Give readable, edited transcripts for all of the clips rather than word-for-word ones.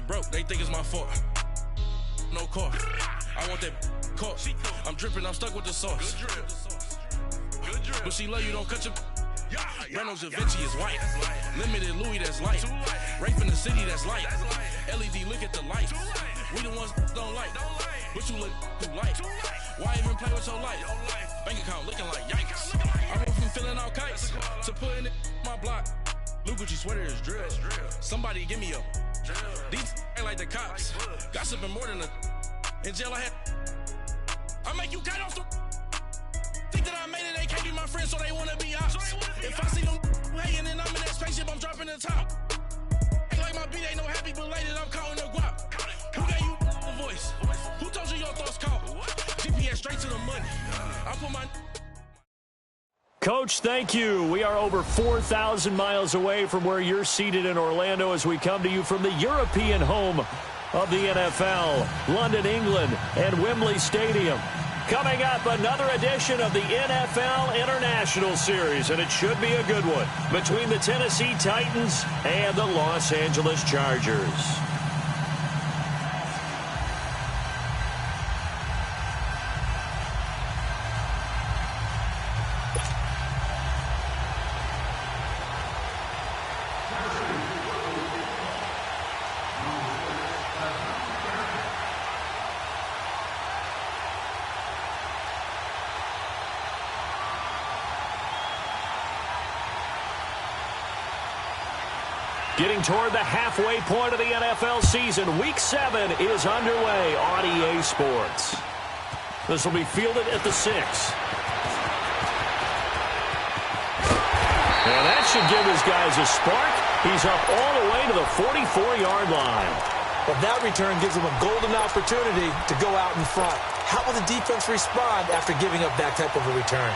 broke, they think it's my fault. No car, I want that car. I'm dripping, I'm stuck with the sauce. But she love you, don't cut your. Reynolds Da Vinci is white. Limited Louis, that's light. Rape in the city, that's light. LED, look at the lights. We the ones don't like. But you look too light. Why even play with your life? Bank account looking like yikes. I went from filling out kites to putting it in my block. Blue Gucci sweater is drill. Somebody give me a. These ain't like the cops. Gossiping more than a. In jail I had. I make you cut off the. Think that I made it, they can't be my friends, so they wanna be ops. If I see them hating and I'm in that spaceship, I'm dropping the top. Ain't like my beat ain't no happy belated, I'm counting the guap. Who gave you a voice? Who told you your thoughts count? GPS straight to the money. I put my... Coach, thank you. We are over 4,000 miles away from where you're seated in Orlando as we come to you from the European home of the NFL, London, England, and Wembley Stadium. Coming up, another edition of the NFL International Series, and it should be a good one, between the Tennessee Titans and the Los Angeles Chargers. Getting toward the halfway point of the NFL season, Week 7 is underway on EA Sports. This will be fielded at the 6. And that should give his guys a spark. He's up all the way to the 44-yard line. Well, that return gives him a golden opportunity to go out in front. How will the defense respond after giving up that type of a return?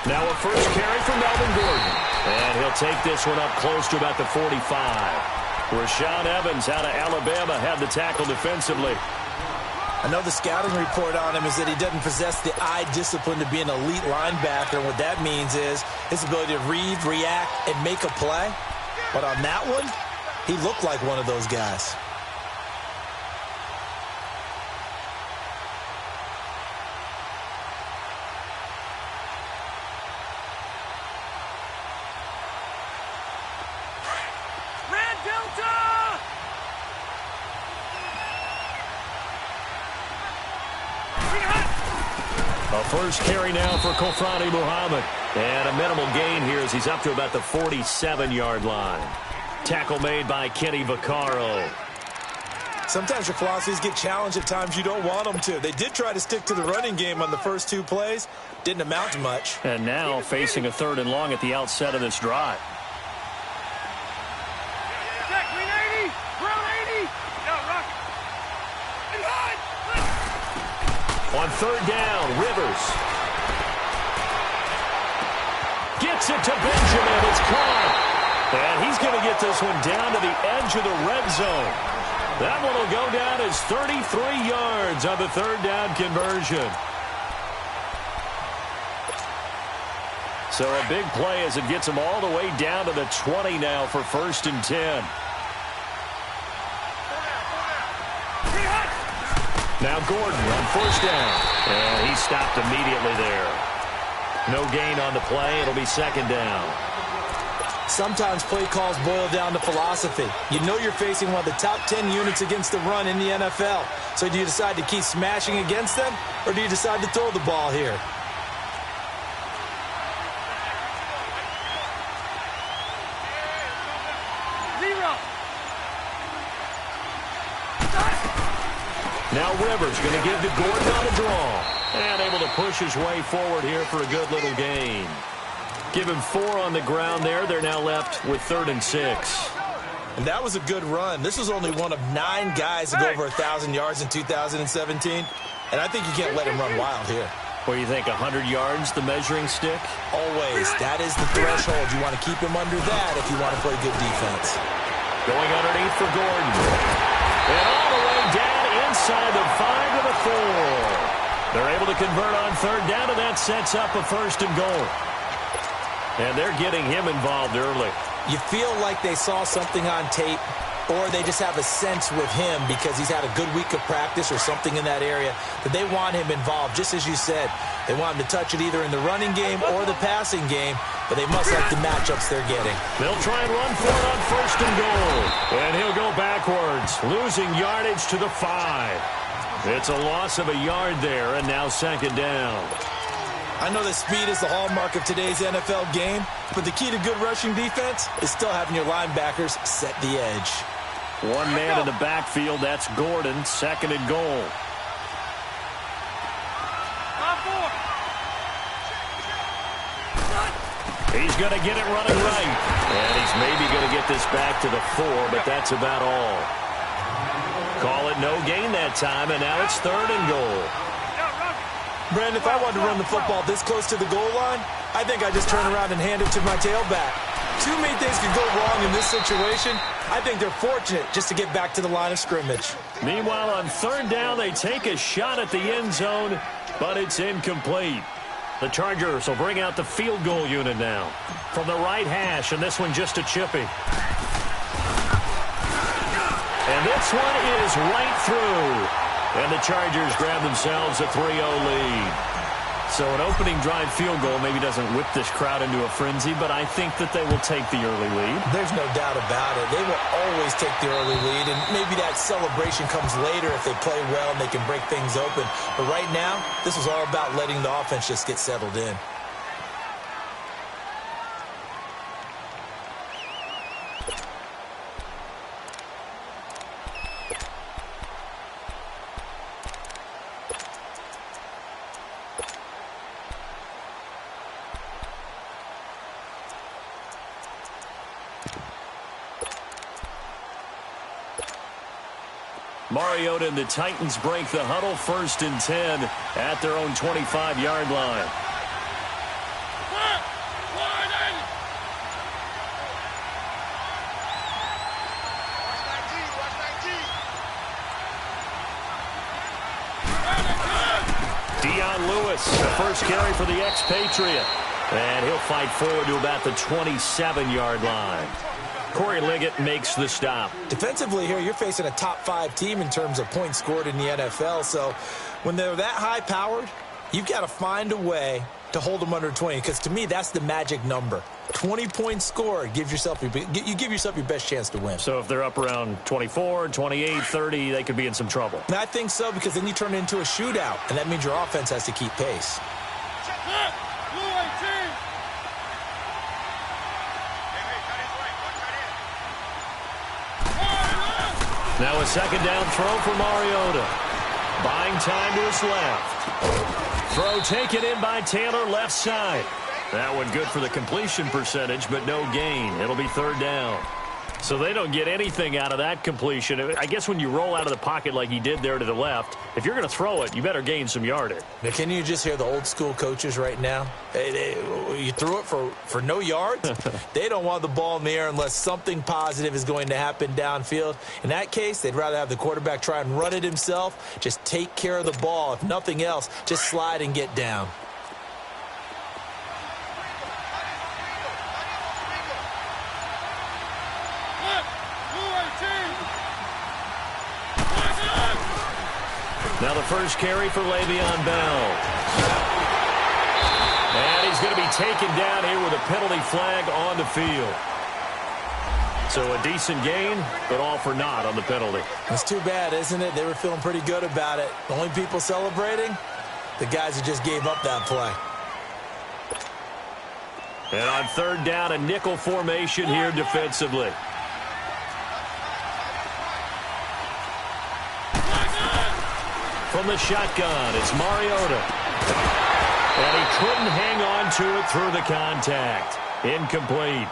Now a first carry from Melvin Gordon. And he'll take this one up close to about the 45. Rashaan Evans out of Alabama had the tackle defensively. I know the scouting report on him is that he doesn't possess the eye discipline to be an elite linebacker. And what that means is his ability to read, react, and make a play. But on that one, he looked like one of those guys. First carry now for Kofrani Muhammad. And a minimal gain here as he's up to about the 47-yard line. Tackle made by Kenny Vaccaro. Sometimes your philosophies get challenged at times you don't want them to. They did try to stick to the running game on the first 2 plays. Didn't amount to much. And now facing a 3rd and long at the outset of this drive. On 3rd down, Rivers. Gets it to Benjamin. It's caught. And he's going to get this one down to the edge of the red zone. That one will go down as 33 yards on the 3rd down conversion. So a big play as it gets him all the way down to the 20 now for 1st and 10. Now Gordon on 1st down. And he stopped immediately there. No gain on the play. It'll be 2nd down. Sometimes play calls boil down to philosophy. You know you're facing one of the top 10 units against the run in the NFL. So do you decide to keep smashing against them, or do you decide to throw the ball here? Now Rivers going to give to Gordon on a draw. And able to push his way forward here for a good little gain. Give him 4 on the ground there. They're now left with 3rd and 6. And that was a good run. This was only one of 9 guys to go over 1,000 yards in 2017. And I think you can't let him run wild here. What do you think, 100 yards, the measuring stick? Always. That is the threshold. You want to keep him under that if you want to play good defense. Going underneath for Gordon. And all the way down inside the 5 to the 4. They're able to convert on third down, and that sets up a 1st and goal. And they're getting him involved early. You feel like they saw something on tape, or they just have a sense with him because he's had a good week of practice or something in that area that they want him involved. Just as you said, they want him to touch it either in the running game or the passing game, but they must like the matchups they're getting. They'll try and run for it on 1st and goal. And he'll go backwards, losing yardage to the 5. It's a loss of a yard there, and now 2nd down. I know that speed is the hallmark of today's NFL game, but the key to good rushing defense is still having your linebackers set the edge. One man in the backfield, that's Gordon, 2nd and goal. He's going to get it running right. And he's maybe going to get this back to the 4, but that's about all. Call it no gain that time, and now it's 3rd and goal. Brandon, if I wanted to run the football this close to the goal line, I think I just turn around and hand it to my tailback. Too many things could go wrong in this situation. I think they're fortunate just to get back to the line of scrimmage. Meanwhile, on 3rd down, they take a shot at the end zone, but it's incomplete. The Chargers will bring out the field goal unit now from the right hash, and this one just a chippy. And this one is right through. And the Chargers grab themselves a 3-0 lead. So an opening drive field goal maybe doesn't whip this crowd into a frenzy, but I think that they will take the early lead. There's no doubt about it. They will always take the early lead, and maybe that celebration comes later if they play well and they can break things open. But right now, this is all about letting the offense just get settled in. Mariota and the Titans break the huddle, 1st and 10 at their own 25-yard line. Dion Lewis, the first carry for the expatriate. And he'll fight forward to about the 27-yard line. Corey Liggett makes the stop. Defensively here, you're facing a top 5 team in terms of points scored in the NFL. So when they're that high-powered, you've got to find a way to hold them under 20. Because to me, that's the magic number. 20 points scored, you give yourself your best chance to win. So if they're up around 24, 28, 30, they could be in some trouble. And I think so, because then you turn it into a shootout, and that means your offense has to keep pace. Now a 2nd down throw for Mariota. Buying time to his left. Throw taken in by Taylor, left side. That one good for the completion percentage, but no gain. It'll be 3rd down. So they don't get anything out of that completion. I guess when you roll out of the pocket like he did there to the left, if you're going to throw it, you better gain some yardage. Now, can you just hear the old school coaches right now? You threw it for no yards? They don't want the ball in the air unless something positive is going to happen downfield. In that case, they'd rather have the quarterback try and run it himself. Just take care of the ball. If nothing else, just slide and get down. Now the first carry for Le'Veon Bell. And he's going to be taken down here with a penalty flag on the field. So a decent gain, but all for naught on the penalty. It's too bad, isn't it? They were feeling pretty good about it. The only people celebrating, the guys who just gave up that play. And on 3rd down, a nickel formation here defensively. From the shotgun, it's Mariota. And he couldn't hang on to it through the contact. Incomplete.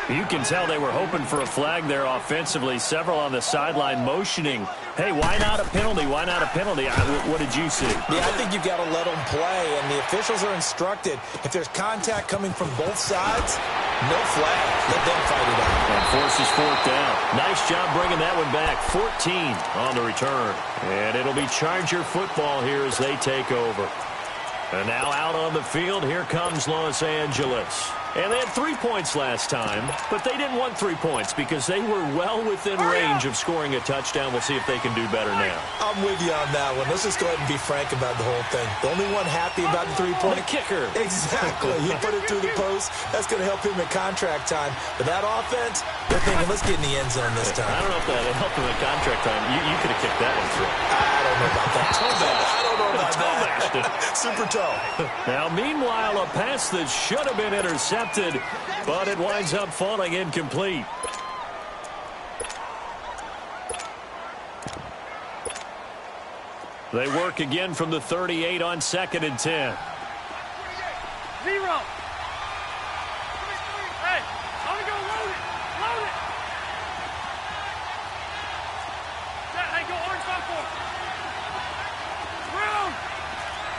You can tell they were hoping for a flag there offensively. Several on the sideline motioning, hey, why not a penalty? Why not a penalty? What did you see? Yeah, I think you've got to let them play, and the officials are instructed, if there's contact coming from both sides, no flag. Let them fight it out. And forces fourth down. Nice job bringing that one back. 14 on the return. And it'll be Charger football here as they take over. And now out on the field, here comes Los Angeles. And they had 3 points last time, but they didn't want 3 points because they were well within range of scoring a touchdown. We'll see if they can do better now. I'm with you on that one. Let's just go ahead and be frank about the whole thing. The only one happy about the 3-point. The kicker. Exactly. He put it through the post. That's going to help him at contract time. But that offense, they're thinking, let's get in the end zone this time. I don't know if that helped him at contract time. You could have kicked that one through. I don't know about that. I don't know about that. Super toe. Now, meanwhile, a pass that should have been intercepted, but it winds up falling incomplete. They work again from the 38 on 2nd and 10. 0. Hey, I'm going to go load it. Load it. Hey, go orange 5-4. Round.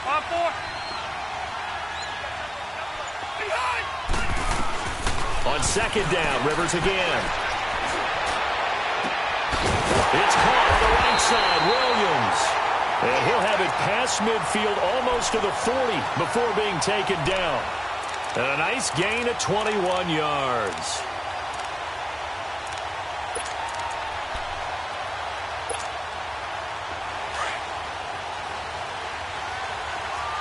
5-4. Behind. On 2nd down, Rivers again. It's caught on the right side, Williams. And he'll have it past midfield almost to the 40 before being taken down. And a nice gain of 21 yards.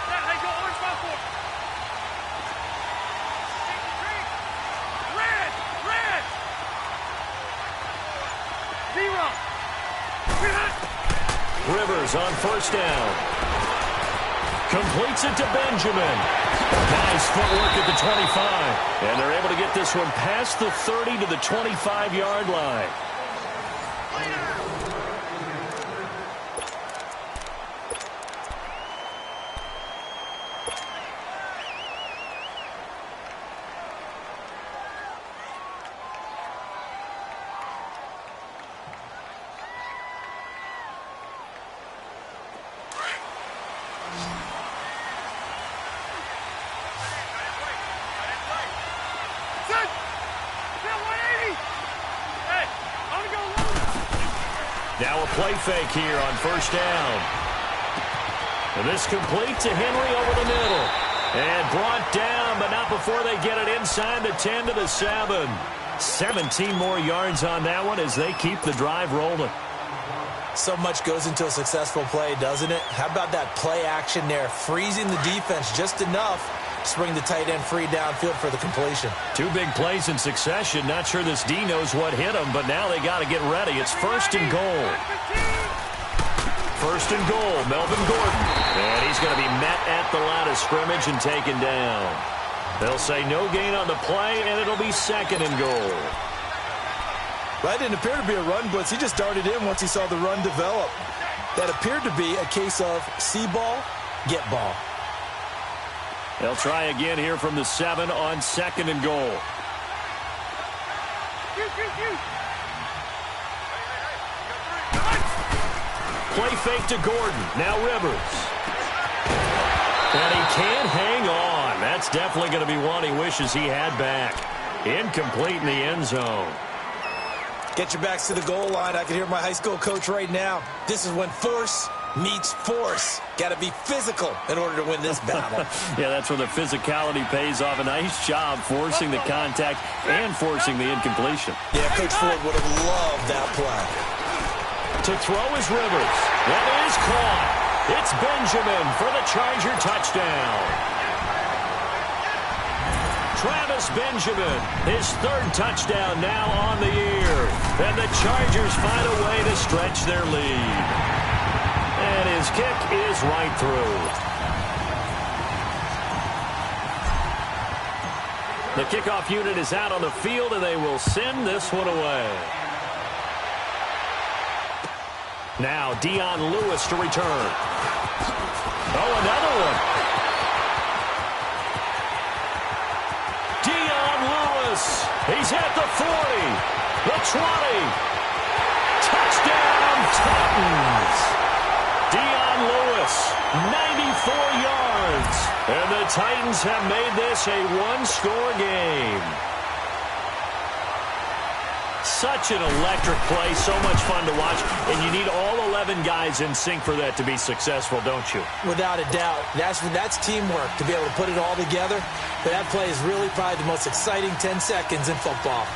Hey, go orange 5-4. Red. 0. Rivers on 1st down. Completes it to Benjamin. Nice footwork at the 25. And they're able to get this one past the 30 to the 25-yard line. Now a play fake here on 1st down. And this complete to Henry over the middle. And brought down, but not before they get it inside the 10 to the 7. 17 more yards on that one as they keep the drive rolling. So much goes into a successful play, doesn't it? How about that play action there? Freezing the defense just enough to bring the tight end free downfield for the completion. 2 big plays in succession. Not sure this D knows what hit him, but now they got to get ready. It's 1st and goal. 1st and goal, Melvin Gordon. And he's going to be met at the line of scrimmage and taken down. They'll say no gain on the play, and it'll be 2nd and goal. That didn't appear to be a run blitz. He just darted in once he saw the run develop. That appeared to be a case of see ball, get ball. They'll try again here from the 7 on 2nd and goal. Play fake to Gordon. Now Rivers. And he can't hang on. That's definitely going to be one he wishes he had back. Incomplete in the end zone. Get your backs to the goal line. I can hear my high school coach right now. This is when force meets force. Got to be physical in order to win this battle. Yeah, that's where the physicality pays off. A nice job forcing the contact and forcing the incompletion. Yeah, Coach Ford would have loved that play. To throw is Rivers. That is caught. It's Benjamin for the Charger touchdown. Travis Benjamin, his 3rd touchdown now on the year. And the Chargers find a way to stretch their lead. And his kick is right through. The kickoff unit is out on the field, and they will send this one away. Now Dion Lewis to return. Oh, another one. Dion Lewis. He's at the the 20. Touchdown, Titans. Dion Lewis, 94 yards. And the Titans have made this a one-score game. Such an electric play, so much fun to watch, and you need all 11 guys in sync for that to be successful, don't you? Without a doubt. That's teamwork, to be able to put it all together. But that play is really probably the most exciting 10 seconds in football.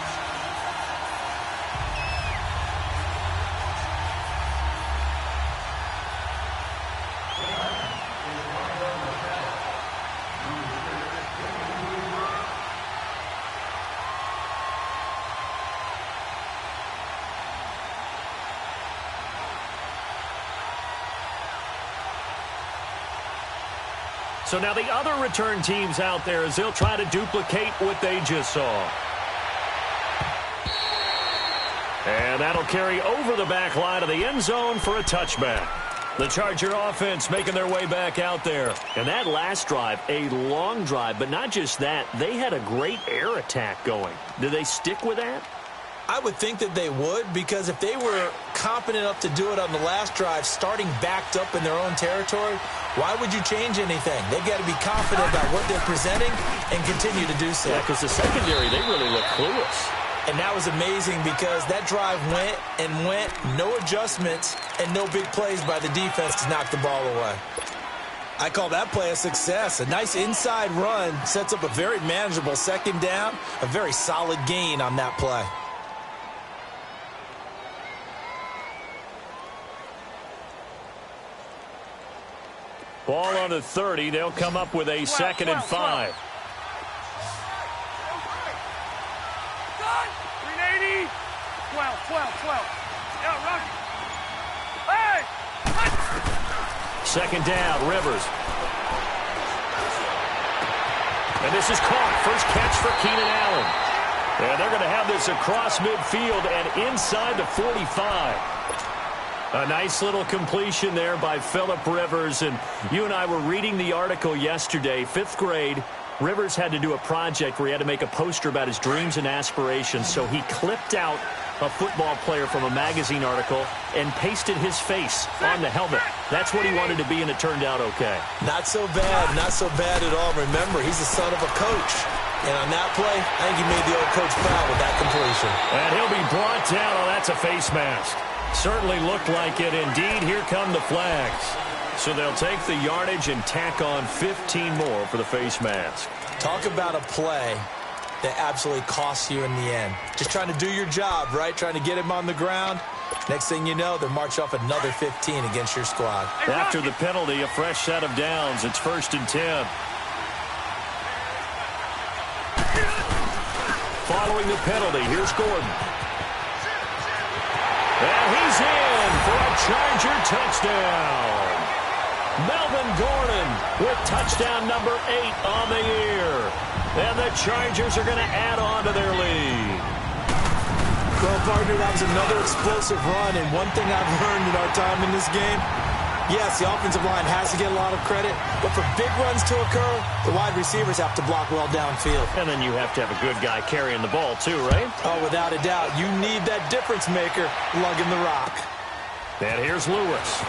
So now the other return teams out there as they'll try to duplicate what they just saw. And that'll carry over the back line of the end zone for a touchback. The Charger offense making their way back out there. And that last drive, a long drive, but not just that, they had a great air attack going. Do they stick with that? I would think that they would, because if they were confident enough to do it on the last drive, starting backed up in their own territory, why would you change anything? They've got to be confident about what they're presenting and continue to do so. Yeah, because the secondary, they really look clueless. And that was amazing because that drive went and went, no adjustments, and no big plays by the defense to knock the ball away. I call that play a success. A nice inside run sets up a very manageable second down, a very solid gain on that play. Ball on the 30. They'll come up with a 2nd and 5. 380. 12. Yeah, run. Hey! Second down, Rivers. And this is caught. First catch for Keenan Allen. And they're going to have this across midfield and inside the 45. A nice little completion there by Phillip Rivers. And you and I were reading the article yesterday, 5th grade. Rivers had to do a project where he had to make a poster about his dreams and aspirations. So he clipped out a football player from a magazine article and pasted his face on the helmet. That's what he wanted to be, and it turned out okay. Not so bad at all. Remember, he's the son of a coach. And on that play, I think he made the old coach proud with that completion. And he'll be brought down. Oh, that's a face mask. Certainly looked like it. Indeed, here come the flags. So they'll take the yardage and tack on 15 more for the face mask. Talk about a play that absolutely costs you in the end. Just trying to do your job, right? Trying to get him on the ground. Next thing you know, they'll march off another 15 against your squad. After the penalty, a fresh set of downs. It's 1st and 10. Following the penalty, here's Gordon. And he's in for a Charger touchdown. Melvin Gordon with touchdown number 8 on the year. And the Chargers are going to add on to their lead. Well, partner, that was another explosive run. And one thing I've learned in our time in this game, yes, the offensive line has to get a lot of credit. But for big runs to occur, the wide receivers have to block well downfield. And then you have to have a good guy carrying the ball too, right? Oh, without a doubt. You need that difference maker lugging the rock. And here's Lewis.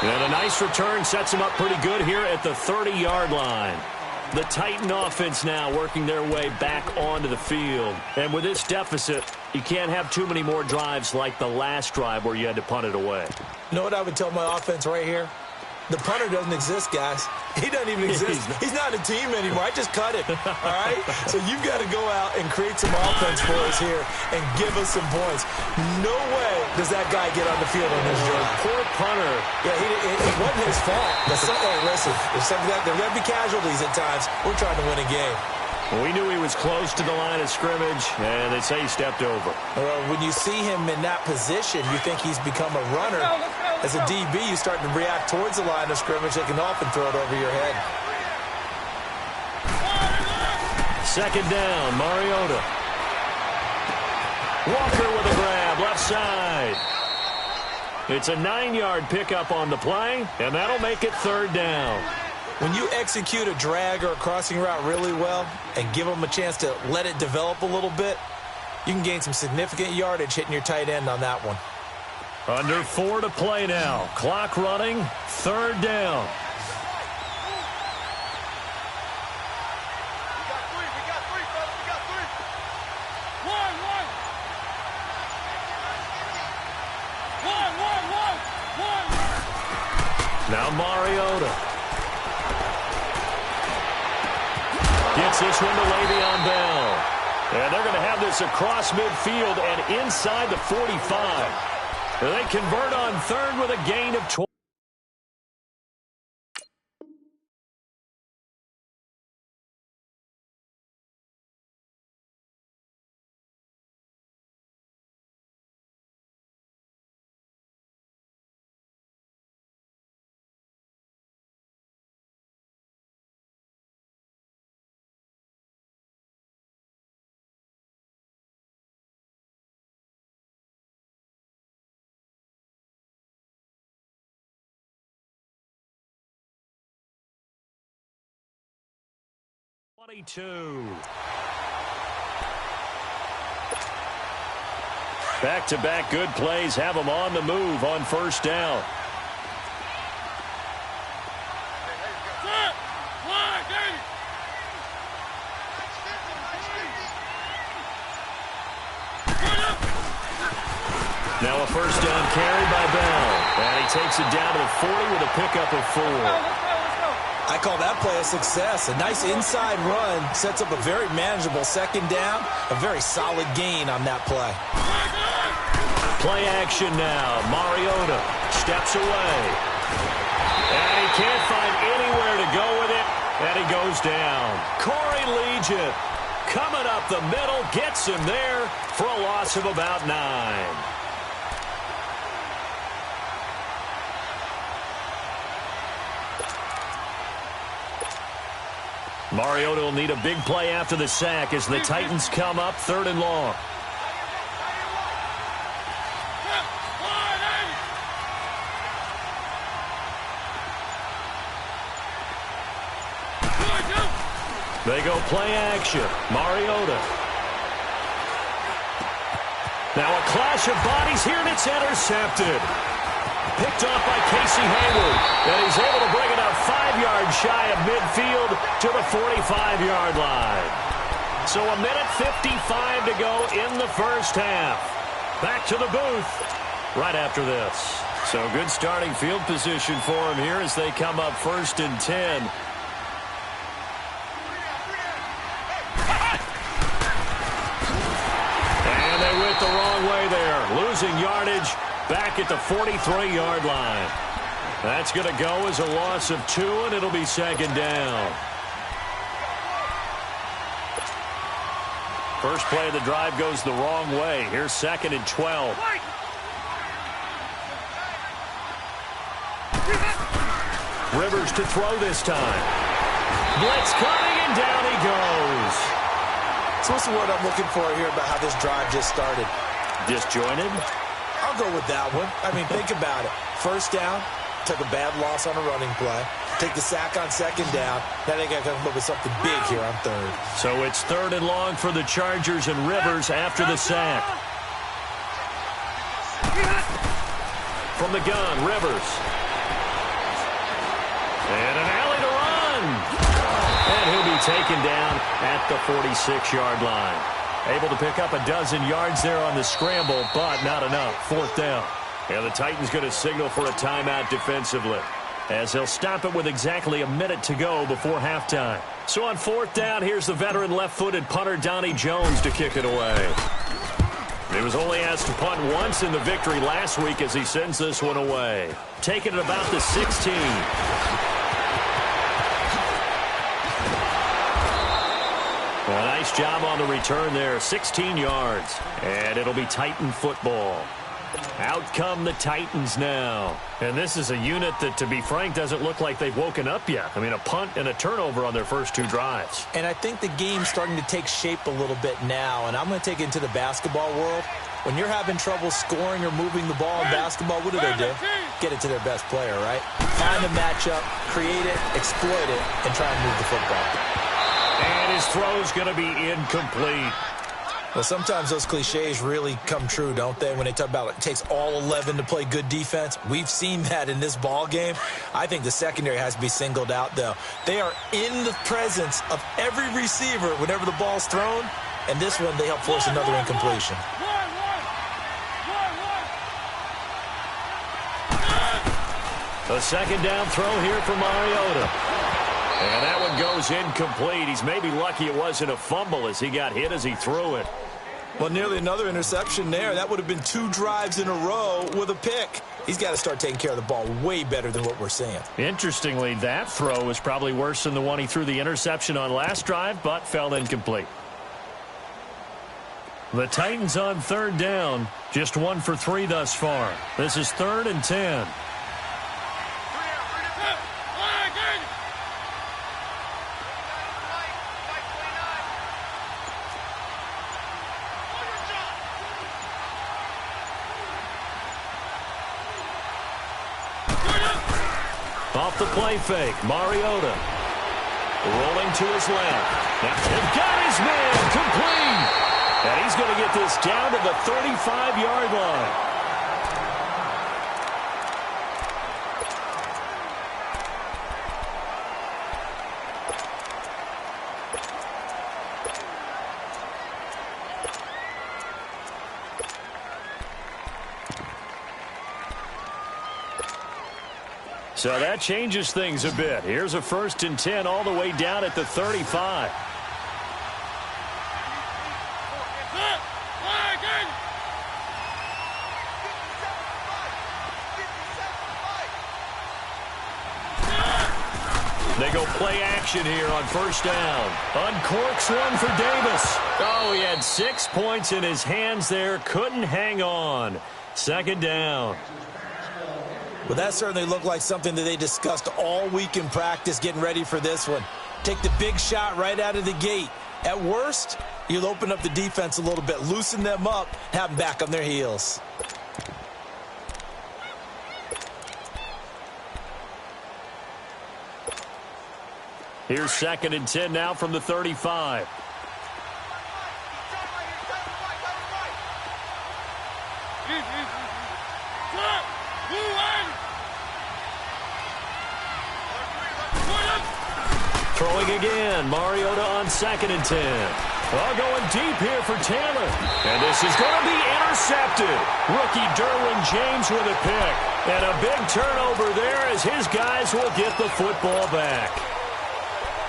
And a nice return sets him up pretty good here at the 30-yard line. The Titan offense now working their way back onto the field. And with this deficit, you can't have too many more drives like the last drive where you had to punt it away. You know what I would tell my offense right here? The punter doesn't exist, guys. He doesn't even exist. He's not a team anymore. I just cut it, all right? So you've got to go out and create some offense for us here and give us some points. No way does that guy get on the field on this drive. Poor punter. Yeah, it wasn't his fault. Hey, listen, there may be casualties at times. We're trying to win a game. We knew he was close to the line of scrimmage, and they say he stepped over. When you see him in that position, you think he's become a runner. As a DB, you start to react towards the line of scrimmage. They can often throw it over your head. Second down, Mariota. Walker with a grab, left side. It's a 9-yard pickup on the play, and that'll make it 3rd down. When you execute a drag or a crossing route really well and give them a chance to let it develop a little bit, you can gain some significant yardage hitting your tight end on that one. Under 4 to play now. Clock running. 3rd down. Now Mariota. Gets this one to Le'Veon Bell. And they're going to have this across midfield and inside the 45. They convert on 3rd with a gain of 12. Back-to-back good plays have them on the move on 1st down. Now a 1st down carry by Bell. And he takes it down to the 40 with a pickup of 4. I call that play a success. A nice inside run sets up a very manageable 2nd down. A very solid gain on that play. Play action now. Mariota steps away. And he can't find anywhere to go with it. And he goes down. Corey Liuget coming up the middle. Gets him there for a loss of about 9. Mariota will need a big play after the sack as the Titans come up 3rd and long. They go play action. Mariota. Now a clash of bodies here, and it's intercepted. Picked off by Casey Hayward. And he's able to bring it up 5 yards shy of midfield to the 45-yard line. So a minute 55 to go in the 1st half. Back to the booth right after this. So good starting field position for him here as they come up 1st and 10. And they went the wrong way there. Losing yardage. Back at the 43-yard line. That's going to go as a loss of 2, and it'll be 2nd down. First play of the drive goes the wrong way. Here's 2nd and 12. Rivers to throw this time. Blitz coming, and down he goes. So what's the word I'm looking for here about how this drive just started? Disjointed? I'll go with that one. I mean, think about it. 1st down, took a bad loss on a running play. Take the sack on 2nd down. Now they got to come up with something big here on 3rd. So it's 3rd and long for the Chargers and Rivers after the sack. From the gun, Rivers. And an alley to run. And he'll be taken down at the 46-yard line. Able to pick up a dozen yards there on the scramble, but not enough. 4th down. And the Titans going to signal for a timeout defensively, as they'll stop it with exactly a minute to go before halftime. So on 4th down, here's the veteran left-footed punter Donnie Jones to kick it away. He was only asked to punt once in the victory last week as he sends this one away. Taking it about the 16. A nice job on the return there. 16 yards. And it'll be Titan football. Out come the Titans now. And this is a unit that, to be frank, doesn't look like they've woken up yet. I mean, a punt and a turnover on their first 2 drives. And I think the game's starting to take shape a little bit now. And I'm going to take it into the basketball world. When you're having trouble scoring or moving the ball in basketball, what do? get it to their best player, right? Find a matchup, create it, exploit it, and try and move the football. And his throw's going to be incomplete. Well, sometimes those cliches really come true, don't they? When they talk about it takes all 11 to play good defense. We've seen that in this ball game. I think the secondary has to be singled out, though. They are in the presence of every receiver whenever the ball's thrown, and this one they help force another incompletion. A second down throw here for Mariota. And that one goes incomplete. He's maybe lucky it wasn't a fumble as he got hit as he threw it. Well, nearly another interception there. That would have been 2 drives in a row with a pick. He's got to start taking care of the ball way better than what we're seeing. Interestingly, that throw was probably worse than the one he threw the interception on last drive, but fell incomplete. The Titans on third down, just 1 for 3 thus far. This is 3rd and 10. Off the play fake, Mariota rolling to his left. They've got his man complete. And he's going to get this down to the 35-yard line. So that changes things a bit. Here's a 1st and 10 all the way down at the 35. They go play action here on 1st down. Uncorks one for Davis. Oh, he had 6 points in his hands there. Couldn't hang on. 2nd down. Well, that certainly looked like something that they discussed all week in practice getting ready for this one. Take the big shot right out of the gate. At worst, you'll open up the defense a little bit, loosen them up, have them back on their heels. Here's 2nd and 10 now from the 35. Throwing again, Mariota on 2nd and 10. Well, going deep here for Taylor. And this is going to be intercepted. Rookie Derwin James with a pick. And a big turnover there as his guys will get the football back.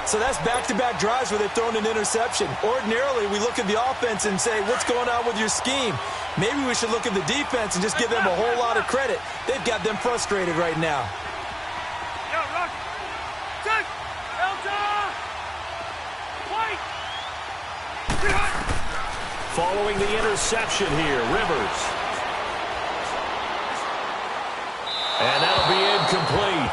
So that's back-to-back drives where they've thrown an interception. Ordinarily, we look at the offense and say, what's going on with your scheme? Maybe we should look at the defense and just give them a whole lot of credit. They've got them frustrated right now. Following the interception here, Rivers. And that'll be incomplete.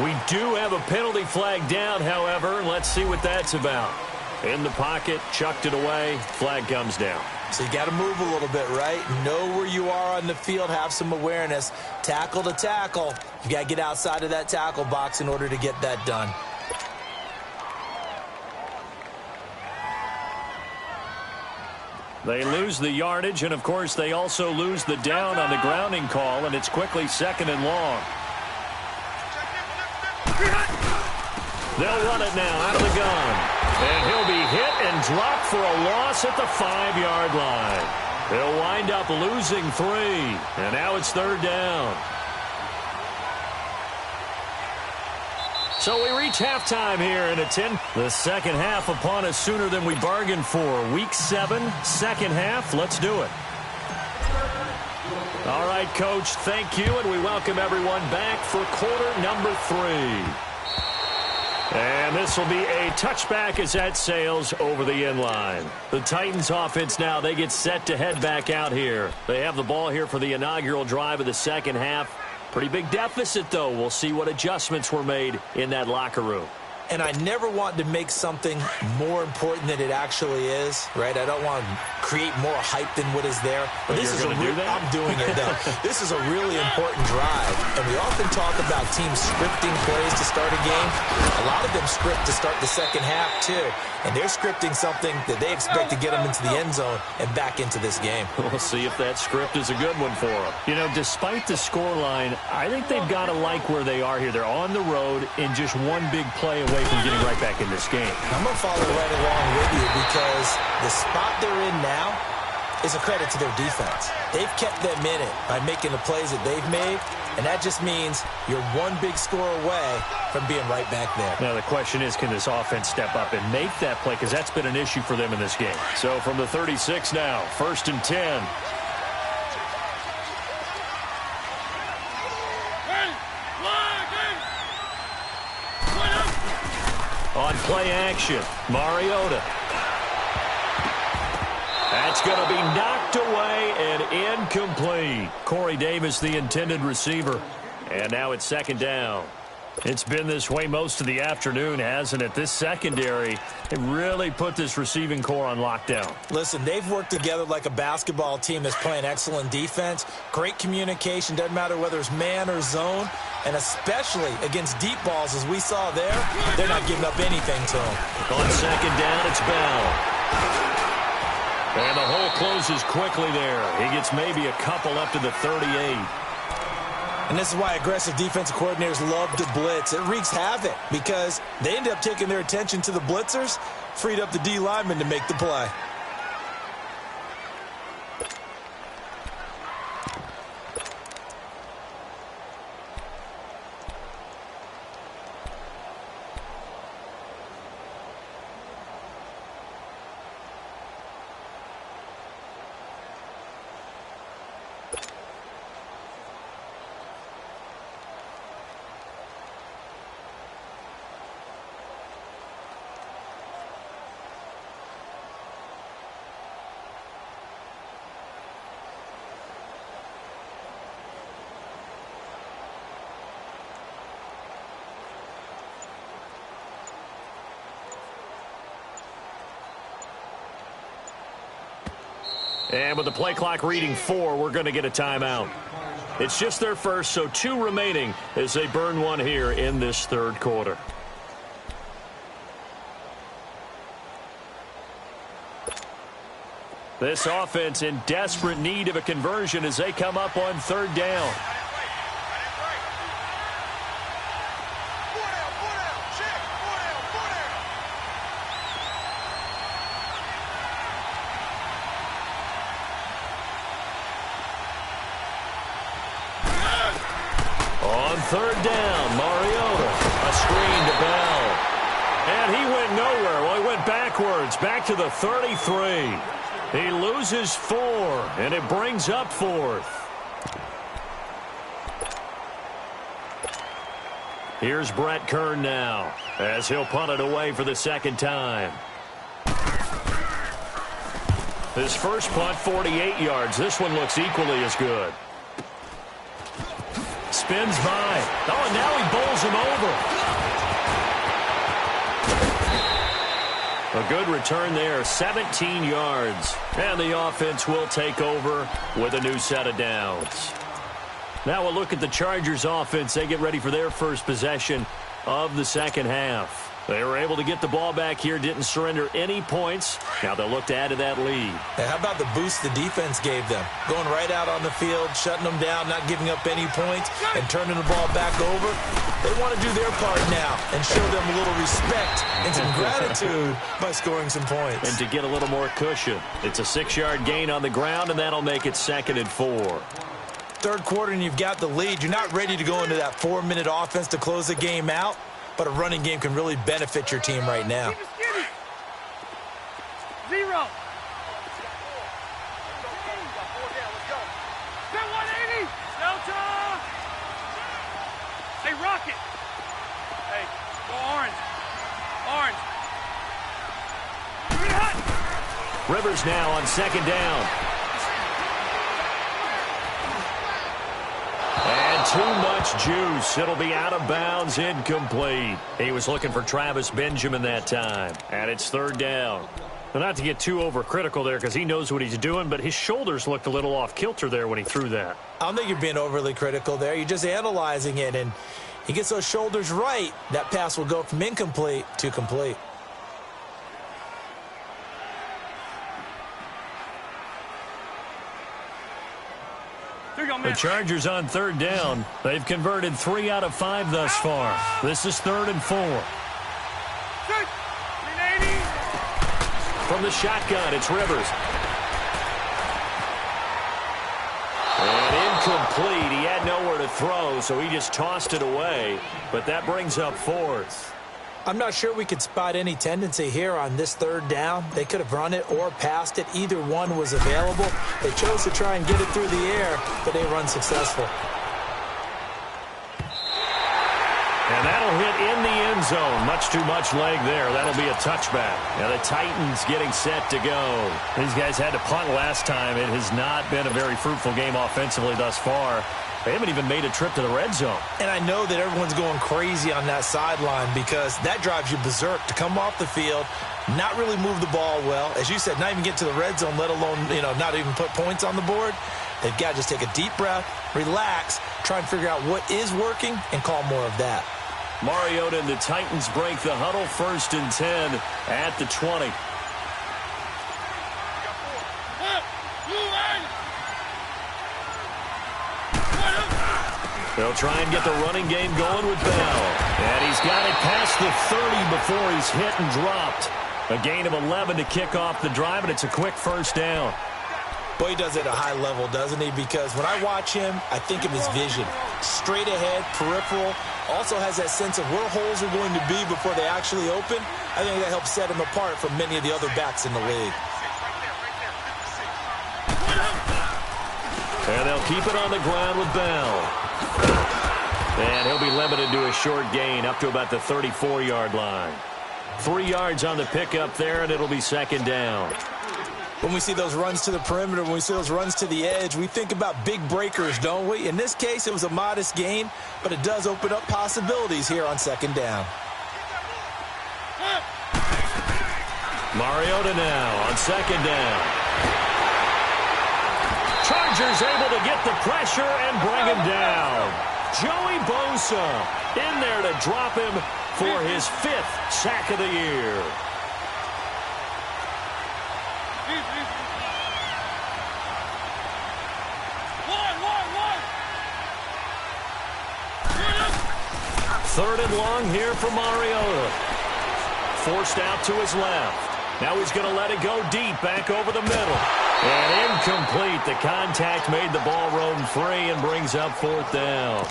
We do have a penalty flag down, however. Let's see what that's about. In the pocket, chucked it away, flag comes down. So you got to move a little bit, right? Know where you are on the field, have some awareness. Tackle to tackle. You got to get outside of that tackle box in order to get that done. They lose the yardage, and, of course, they also lose the down on the grounding call, and it's quickly 2nd and long. They'll run it now out of the gun. And he'll be hit and dropped for a loss at the 5-yard line. They'll wind up losing 3, and now it's 3rd down. So we reach halftime here in a 10. The second half upon us sooner than we bargained for. Week 7, second half. Let's do it. All right, Coach, thank you, and we welcome everyone back for quarter number 3. And this will be a touchback as that sails over the end line. The Titans offense now, they get set to head back out here. They have the ball here for the inaugural drive of the second half. Pretty big deficit, though. We'll see what adjustments were made in that locker room. and I never want to make something more important than it actually is, right? I don't want to create more hype than what is there. But this is I'm doing it, though. This is a really important drive, and we often talk about teams scripting plays to start a game. A lot of them script to start the second half, too, and they're scripting something that they expect to get them into the end zone and back into this game. We'll see if that script is a good one for them. You know, despite the scoreline, I think they've got to like where they are here. They're on the road and just one big play away from getting right back in this game. I'm going to follow right along with you because the spot they're in now is a credit to their defense. They've kept them in it by making the plays that they've made, and that just means you're one big score away from being right back there. Now the question is, can this offense step up and make that play? Because that's been an issue for them in this game. So from the 36 now, 1st and 10. On play action, Mariota. That's going to be knocked away and incomplete. Corey Davis, the intended receiver. And now it's 2nd down. It's been this way most of the afternoon, hasn't it? This secondary, they really put this receiving core on lockdown. Listen, they've worked together like a basketball team that's playing excellent defense. Great communication, doesn't matter whether it's man or zone. And especially against deep balls, as we saw there, they're not giving up anything to them. On 2nd down, it's Bell. And the hole closes quickly there. He gets maybe a couple up to the 38. And this is why aggressive defensive coordinators love to blitz. It wreaks havoc because they end up taking their attention to the blitzers, freed up the D lineman to make the play. And with the play clock reading 4, we're going to get a timeout. It's just their first, so 2 remaining as they burn one here in this 3rd quarter. This offense in desperate need of a conversion as they come up on 3rd down. On 3rd down, Mariota, a screen to Bell. And he went nowhere. Well, he went backwards, back to the 33. He loses 4, and it brings up 4th. Here's Brett Kern now, as he'll punt it away for the 2nd time. His first punt, 48 yards. This one looks equally as good. Spins by. Oh, and now he bowls him over. A good return there, 17 yards. And the offense will take over with a new set of downs. Now we'll look at the Chargers offense. They get ready for their first possession of the 2nd half. They were able to get the ball back here, didn't surrender any points. Now they'll look to add to that lead. Hey, how about the boost the defense gave them? Going right out on the field, shutting them down, not giving up any points, and turning the ball back over. They want to do their part now and show them a little respect and some gratitude by scoring some points. And to get a little more cushion. It's a 6-yard gain on the ground, and that'll make it 2nd and 4. 3rd quarter, and you've got the lead. You're not ready to go into that 4-minute offense to close the game out. But a running game can really benefit your team right now. 0. Get 180. Delta. Hey, Rocket. Hey, go orange. Orange. Get hot. Rivers now on 2nd down. And too much juice. It'll be out of bounds, incomplete. He was looking for Travis Benjamin that time. And it's third down. Now, not to get too overcritical there because he knows what he's doing, but his shoulders looked a little off kilter there when he threw that. I don't think you're being overly critical there. You're just analyzing it, and he gets those shoulders right. That pass will go from incomplete to complete. The Chargers on third down. They've converted 3 out of 5 thus far. This is 3rd and 4. From the shotgun, it's Rivers. And incomplete. He had nowhere to throw, so he just tossed it away. But that brings up 4th. I'm not sure we could spot any tendency here on this third down. They could have run it or passed it. Either one was available. They chose to try and get it through the air, but they run successful. And that'll hit in the end zone. Much too much leg there. That'll be a touchback. Now the Titans getting set to go. These guys had to punt last time. It has not been a very fruitful game offensively thus far. They haven't even made a trip to the red zone. And I know that everyone's going crazy on that sideline because that drives you berserk to come off the field, not really move the ball well. As you said, not even get to the red zone, let alone, not even put points on the board. They've got to just take a deep breath, relax, try and figure out what is working, and call more of that. Mariota and the Titans break the huddle, 1st and 10 at the 20. They'll try and get the running game going with Bell. And he's got it past the 30 before he's hit and dropped. A gain of 11 to kick off the drive, and it's a quick first down. Boy, he does it at a high level, doesn't he? Because when I watch him, I think of his vision. Straight ahead, peripheral. Also has that sense of where holes are going to be before they actually open. I think that helps set him apart from many of the other backs in the league. And they'll keep it on the ground with Bell. And he'll be limited to a short gain up to about the 34-yard line. 3 yards on the pickup there, and it'll be 2nd down. When we see those runs to the perimeter, when we see those runs to the edge, we think about big breakers, don't we? In this case, it was a modest gain, but it does open up possibilities here on 2nd down. Mariota now on 2nd down. Chargers able to get the pressure and bring him down. Joey Bosa in there to drop him for his 5th sack of the year. Third and long here for Mariota. Forced out to his left. Now he's going to let it go deep, back over the middle. And incomplete. The contact made the ball roam free and brings up 4th down.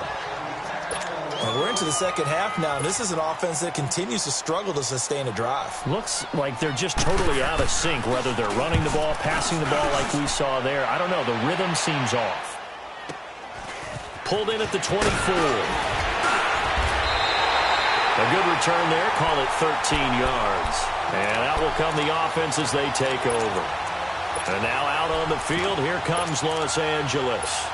And we're into the second half now, and this is an offense that continues to struggle to sustain a drive. Looks like they're just totally out of sync, whether they're running the ball, passing the ball like we saw there. I don't know. The rhythm seems off. Pulled in at the 24. A good return there. Call it 13 yards. And out will come the offense as they take over. And now out on the field, here comes Los Angeles.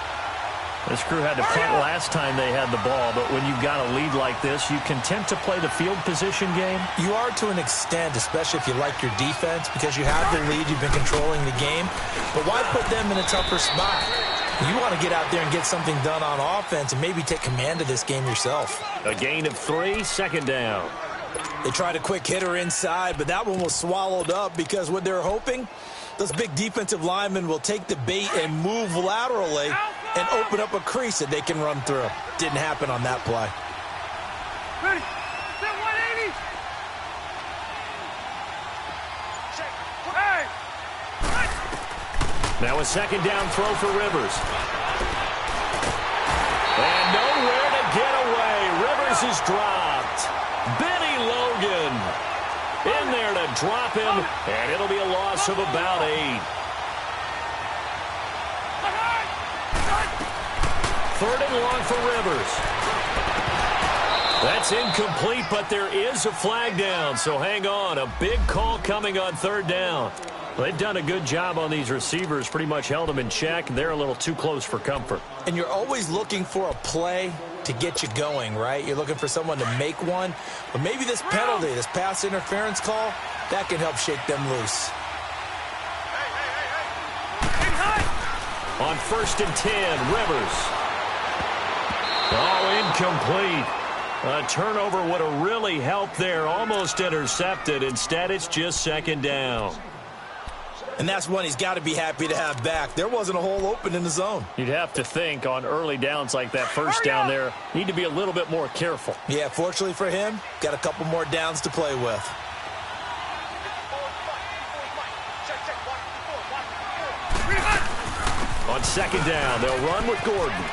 This crew had to punt last time they had the ball, but when you've got a lead like this, you content to play the field position game? You are to an extent, especially if you like your defense, because you have the lead, you've been controlling the game. But why put them in a tougher spot? You want to get out there and get something done on offense and maybe take command of this game yourself. A gain of 3, 2nd down. They tried a quick hitter inside, but that one was swallowed up because what they're hoping, those big defensive linemen will take the bait and move laterally and open up a crease that they can run through. Didn't happen on that play. Ready. Set 180. Hey. Now a 2nd down throw for Rivers. And nowhere to get away. Rivers is dropped. Benny Logan in there to drop him, and it'll be a loss of about 8. 3rd and long for Rivers. That's incomplete, but there is a flag down, so hang on. A big call coming on 3rd down. They've done a good job on these receivers, pretty much held them in check. They're a little too close for comfort. And you're always looking for a play to get you going, right? You're looking for someone to make one. But maybe this penalty, this pass interference call, that can help shake them loose. On 1st and 10, Rivers. Oh, incomplete. A turnover would have really helped there. Almost intercepted. Instead, it's just 2nd down. And that's one he's got to be happy to have back. There wasn't a hole open in the zone. You'd have to think on early downs like that, 1st down there, need to be a little bit more careful. Yeah, fortunately for him, got a couple more downs to play with. On 2nd down, they'll run with Gordon.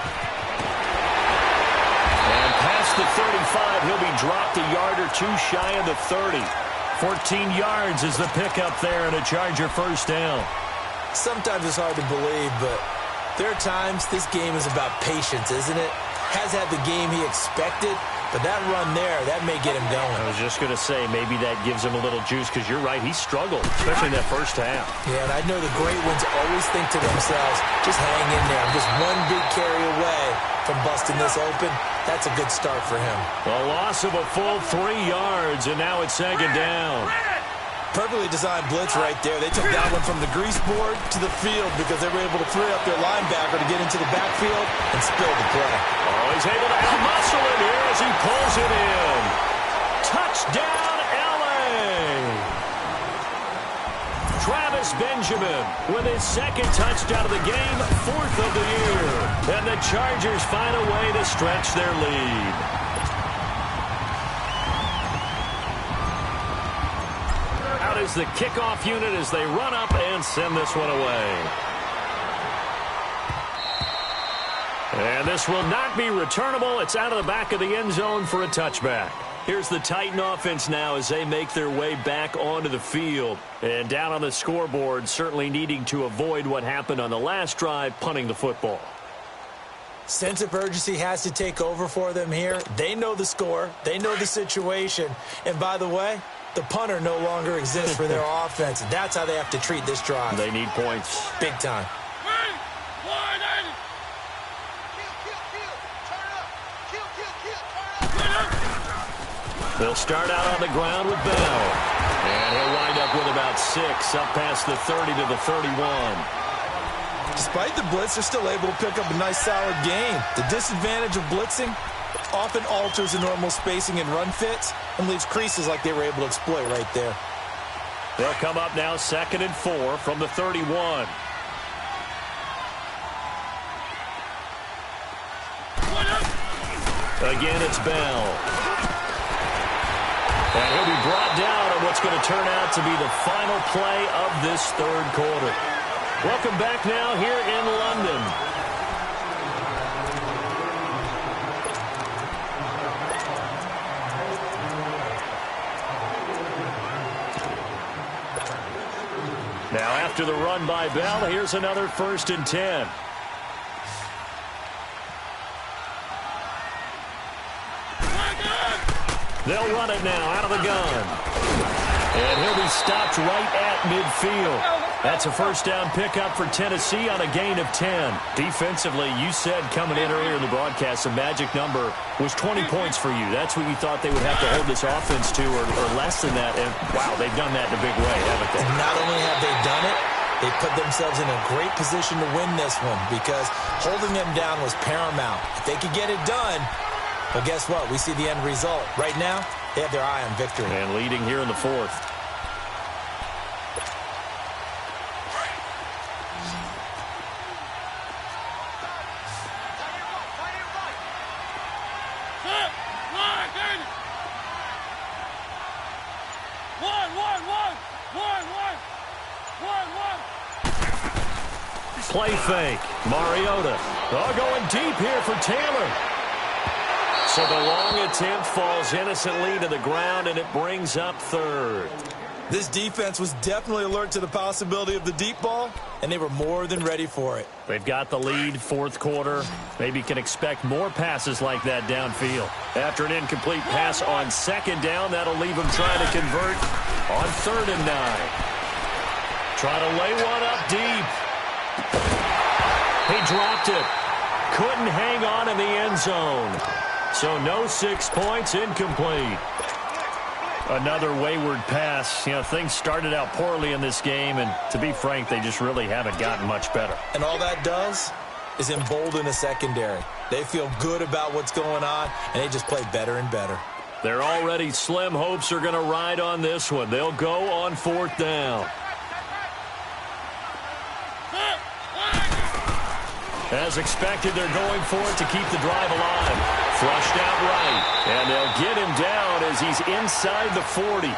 And past the 35, he'll be dropped a yard or two shy of the 30. 14 yards is the pickup there and a Charger 1st down. Sometimes it's hard to believe, but there are times this game is about patience, isn't it? Has had the game he expected, but that run there, that may get him going. I was just going to say, maybe that gives him a little juice, because you're right, he struggled, especially in that 1st half. Yeah, and I know the great ones always think to themselves, just hang in there. I'm just one big carry away from busting this open. That's a good start for him. A loss of a full 3 yards, and now it's 2nd down. Perfectly designed blitz right there. They took that one from the grease board to the field because they were able to free up their linebacker to get into the backfield and spill the play. Oh, he's able to out-muscle him here as he pulls it in. Touchdown, L.A. Travis Benjamin with his 2nd touchdown of the game, 4th of the year. And the Chargers find a way to stretch their lead. Out is the kickoff unit as they run up and send this one away. And this will not be returnable. It's out of the back of the end zone for a touchback. Here's the Titan offense now as they make their way back onto the field. And down on the scoreboard, certainly needing to avoid what happened on the last drive, punting the football. Sense of urgency has to take over for them here. They know the score. They know the situation. And by the way, the punter no longer exists for their offense. That's how they have to treat this drive. They need points. Big time. They'll start out on the ground with Bell. And he'll wind up with about 6, up past the 30 to the 31. Despite the blitz, they're still able to pick up a nice, solid gain. The disadvantage of blitzing often alters the normal spacing and run fits and leaves creases like they were able to exploit right there. They'll come up now 2nd and 4 from the 31. Again, it's Bell. And he'll be brought down on what's going to turn out to be the final play of this 3rd quarter. Welcome back now here in London. Now after the run by Bell, here's another 1st and 10. They'll run it now out of the gun. And he'll be stopped right at midfield. That's a 1st down pickup for Tennessee on a gain of 10. Defensively, you said coming in earlier in the broadcast, the magic number was 20 points for you. That's what you thought they would have to hold this offense to, or less than that. And, wow, they've done that in a big way, haven't they? And not only have they done it, they put themselves in a great position to win this one because holding them down was paramount. If they could get it done, well, guess what? We see the end result. Right now, they have their eye on victory. And leading here in the 4th. Play fake. Mariota. Oh, going deep here for Taylor. So the long attempt falls innocently to the ground, and it brings up 3rd. This defense was definitely alert to the possibility of the deep ball, and they were more than ready for it. They've got the lead, 4th quarter. Maybe can expect more passes like that downfield. After an incomplete pass on 2nd down, that'll leave them trying to convert on 3rd and 9. try to lay one up deep. He dropped it. Couldn't hang on in the end zone. So no 6 points, incomplete. Another wayward pass. You know, things started out poorly in this game, and to be frank, they just really haven't gotten much better. And all that does is embolden the secondary. They feel good about what's going on, and they just play better and better. Their already slim hopes are going to ride on this one. They'll go on 4th down. As expected, they're going for it to keep the drive alive. Flushed out right, and they'll get him down as he's inside the 40.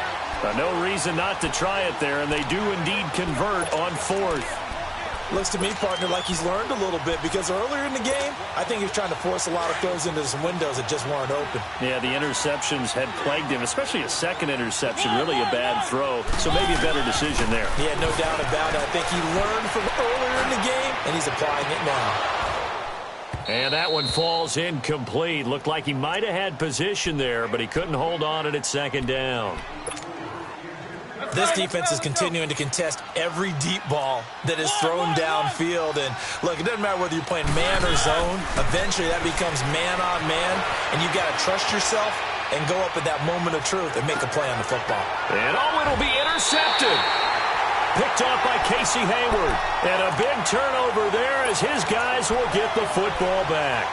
No reason not to try it there, and they do indeed convert on 4th. Looks to me, partner, like he's learned a little bit because earlier in the game, I think he was trying to force a lot of throws into some windows that just weren't open. Yeah, the interceptions had plagued him, especially a second interception, really a bad throw. So maybe a better decision there. Yeah, no doubt about it. I think he learned from earlier in the game, and he's applying it now. And that one falls incomplete. Looked like he might have had position there, but he couldn't hold on it at 2nd down. This defense is continuing to contest every deep ball that is thrown downfield. And, look, it doesn't matter whether you're playing man or zone. Eventually, that becomes man-on-man, and you've got to trust yourself and go up at that moment of truth and make a play on the football. And, it'll be intercepted. Picked off by Casey Hayward. And a big turnover there as his guys will get the football back.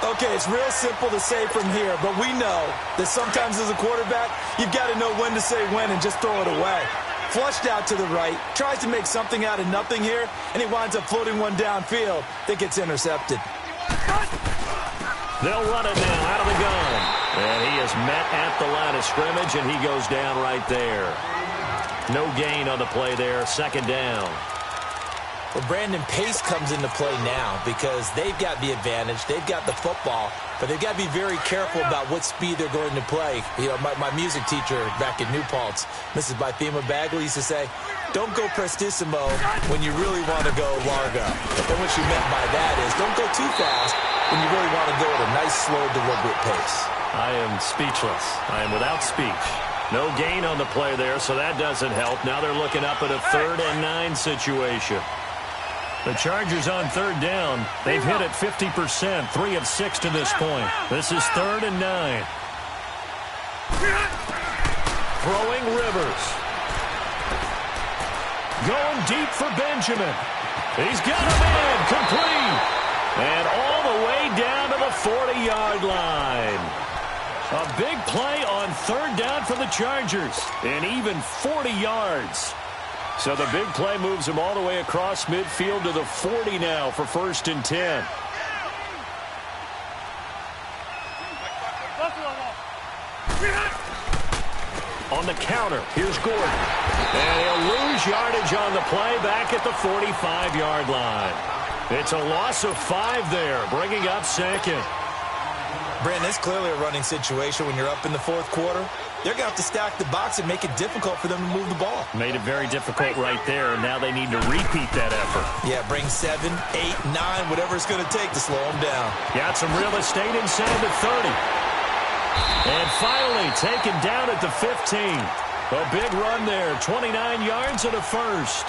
Okay, it's real simple to say from here, but we know that sometimes as a quarterback, you've got to know when to say when and just throw it away. Flushed out to the right, tries to make something out of nothing here, and he winds up floating one downfield that gets intercepted. They'll run it now out of the gun. And he is met at the line of scrimmage, and he goes down right there. No gain on the play there, 2nd down. Well, Brandon, pace comes into play now because they've got the advantage. They've got the football, but they've got to be very careful about what speed they're going to play. You know, my music teacher back in New Paltz, Mrs. Bythema Bagley, used to say, don't go prestissimo when you really want to go largo. And what she meant by that is don't go too fast when you really want to go at a nice, slow, deliberate pace. I am speechless. I am without speech. No gain on the play there, so that doesn't help. Now they're looking up at a 3rd and 9 situation. The Chargers on 3rd down. They've hit it 50%, 3 of 6 to this point. This is 3rd and 9. Throwing Rivers. Going deep for Benjamin. He's got him in, complete. And all the way down to the 40-yard line. A big play on 3rd down for the Chargers, and even 40 yards. So the big play moves him all the way across midfield to the 40 now for 1st and 10. On the counter, here's Gordon. And he'll lose yardage on the play back at the 45-yard line. It's a loss of 5 there, bringing up 2nd. Brandon, it's clearly a running situation when you're up in the 4th quarter. They're going to have to stack the box and make it difficult for them to move the ball. Made it very difficult right there, and now they need to repeat that effort. Yeah, bring 7, 8, 9, whatever it's going to take to slow them down. Got some real estate inside the 30. And finally taken down at the 15. A big run there, 29 yards and a 1st.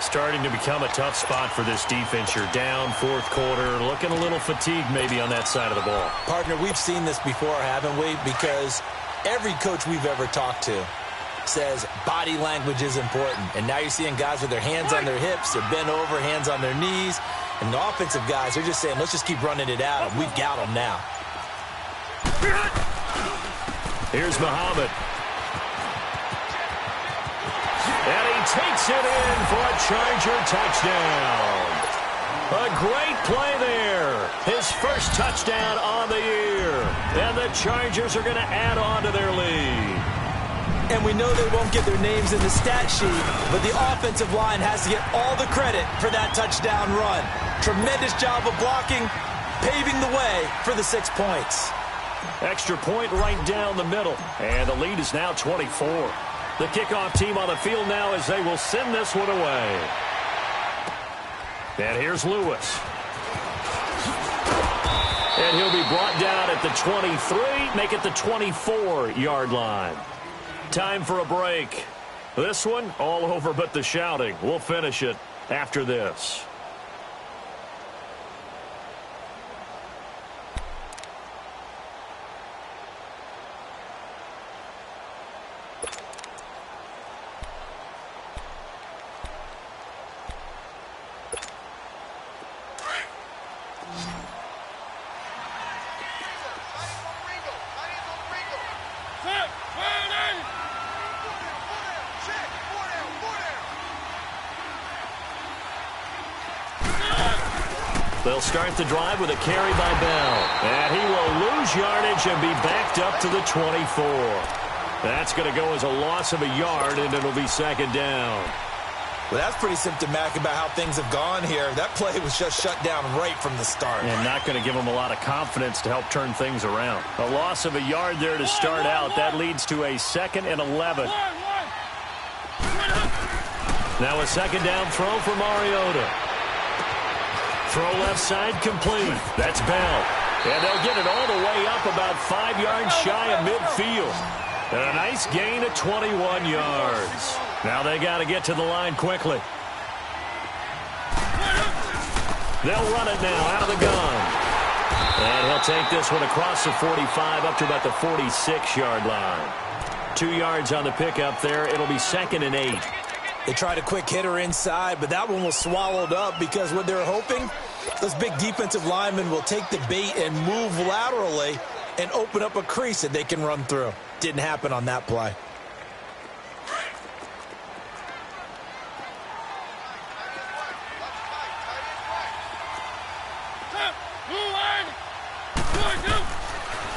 Starting to become a tough spot for this defense. You're down 4th quarter, looking a little fatigued maybe on that side of the ball. Partner, we've seen this before, haven't we? Because every coach we've ever talked to says body language is important. And now you're seeing guys with their hands on their hips, they're bent over, hands on their knees. And the offensive guys, they're just saying, let's just keep running it out. We've got them now. Here's Muhammad. And he takes it in for a Charger touchdown. A great play there. His first touchdown on the year. And the Chargers are going to add on to their lead. And we know they won't get their names in the stat sheet, but the offensive line has to get all the credit for that touchdown run. Tremendous job of blocking, paving the way for the 6 points. Extra point right down the middle. And the lead is now 24. The kickoff team on the field now as they will send this one away. And here's Lewis. And he'll be brought down at the 23, make it the 24-yard line. Time for a break. This one, all over but the shouting. We'll finish it after this. They'll start the drive with a carry by Bell. And he will lose yardage and be backed up to the 24. That's going to go as a loss of a yard, and it'll be second down. Well, that's pretty symptomatic about how things have gone here. That play was just shut down right from the start. And not going to give them a lot of confidence to help turn things around. A loss of a yard there to start out. That leads to a 2nd and 11. Now a second down throw for Mariota. Throw left side complete. That's Bell. And they'll get it all the way up about 5 yards shy of midfield. And a nice gain of 21 yards. Now they got to get to the line quickly. They'll run it now out of the gun. And he'll take this one across the 45 up to about the 46-yard line. 2 yards on the pickup there. It'll be 2nd and 8. They tried a quick hitter inside, but that one was swallowed up because what they're hoping, those big defensive linemen will take the bait and move laterally and open up a crease that they can run through. Didn't happen on that play.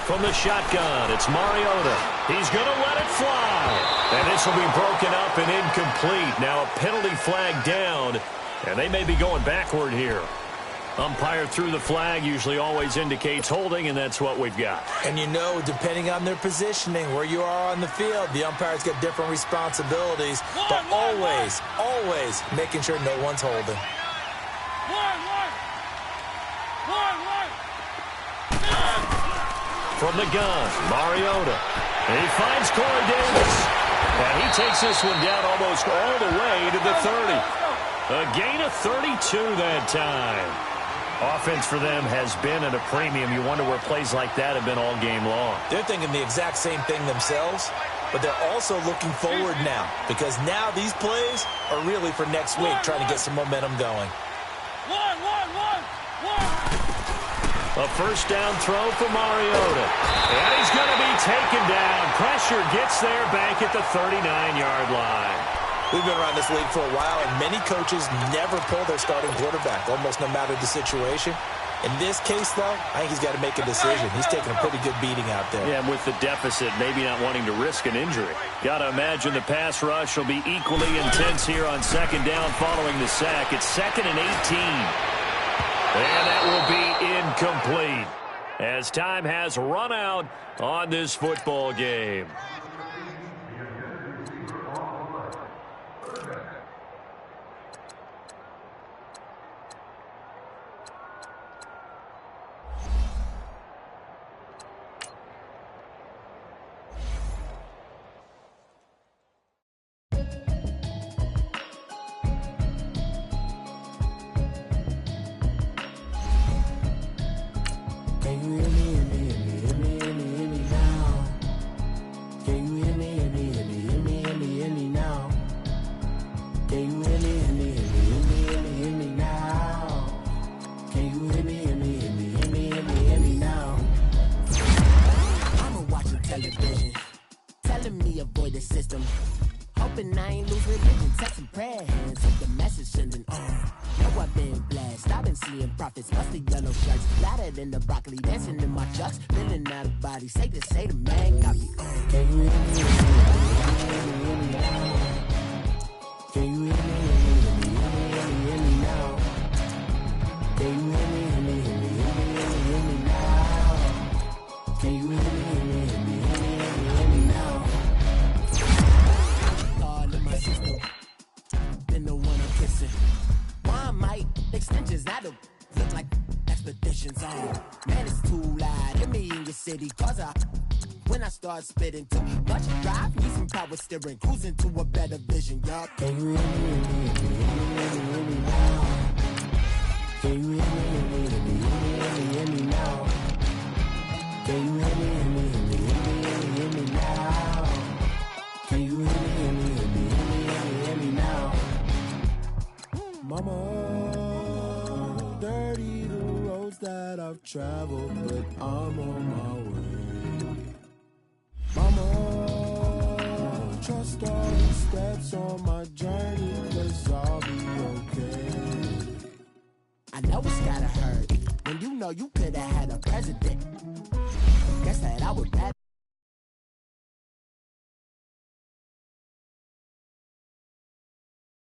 From the shotgun, it's Mariota. He's going to let it fly. And this will be broken up and incomplete. Now a penalty flag down, and they may be going backward here. Umpire threw the flag, usually always indicates holding, and that's what we've got. And you know, depending on their positioning, where you are on the field, the umpire's got different responsibilities, but always, always making sure no one's holding. From the gun, Mariota. And he finds Corey Davis. And he takes this one down almost all the way to the 30. A gain of 32 that time. Offense for them has been at a premium. You wonder where plays like that have been all game long. They're thinking the exact same thing themselves, but they're also looking forward now because now these plays are really for next week, trying to get some momentum going. A first down throw for Mariota. And he's going to be taken down. Pressure gets there back at the 39-yard line. We've been around this league for a while, and many coaches never pull their starting quarterback, almost no matter the situation. In this case, though, I think he's got to make a decision. He's taking a pretty good beating out there. Yeah, and with the deficit, maybe not wanting to risk an injury. Got to imagine the pass rush will be equally intense here on second down following the sack. It's 2nd and 18. And that will be incomplete as time has run out on this football game. when I start spitting. Too much drive, need some power steering, cruising to a better vision, yup. Can you hear me now? Can you hear me now? Can you hear me now? Can you hear me now? Mama, dirty the roads that I've traveled, but I'm on my way. Mama, trust all the steps on my journey, 'cause I'll be okay. I know it's gotta hurt when you know you could've had